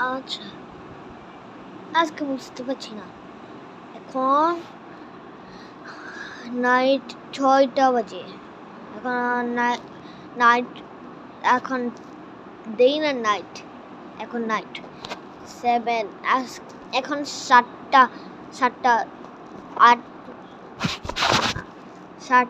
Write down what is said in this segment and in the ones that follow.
আচ্ছা, আজকে বুঝতে পারছি না। এখন নাইট 6টা বাজে। এখন নাইট এখন ডে না নাইট? এখন নাইট 7। এখন 7টা 8 7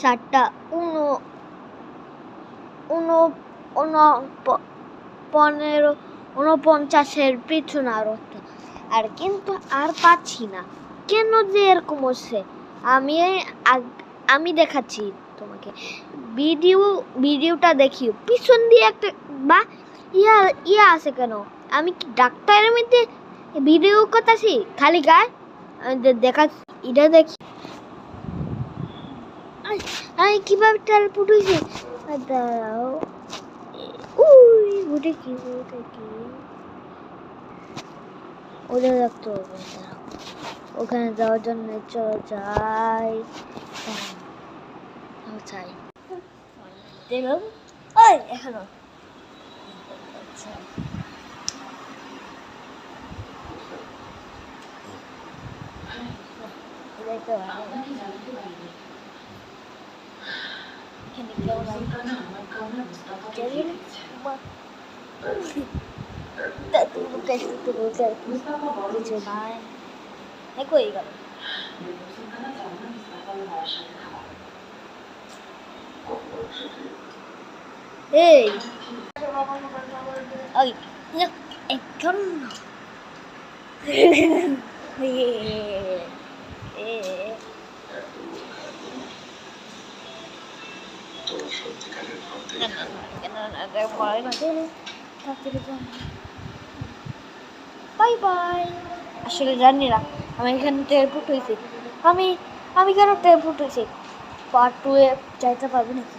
7টা 49 পিছনে আর কিন্তু আর পাচ্ছি না। কেন যে এরকম হচ্ছে? আমি দেখাচ্ছি তোমাকে ভিডিওটা দেখিও। পিছন দিয়ে একটা বা ইয়া আছে কেন? আমি কি ডাক্তারের মধ্যে ভিডিও করতেছি খালি গায়ে? দেখা এটা দেখি আমি কিভাবে টেলিপোর্ট হয়েছে। দাঁড়াও, ওটা কি ওটা দেখতে হবে। দাঁড়াও, ওখানে যাওয়ার জন্য চলো যাই। দেখলাম ওই এখনো আচ্ছা দেখতে কিছু নাই কই গেল। এই ওই এখন বাই বাই। আসলে জানি না আমি এখানে টেলিপোর্ট হয়েছি। আমি কেন টেলিপোর্ট হয়েছি? পার্ট 2 এ যাইতে পারবো নাকি?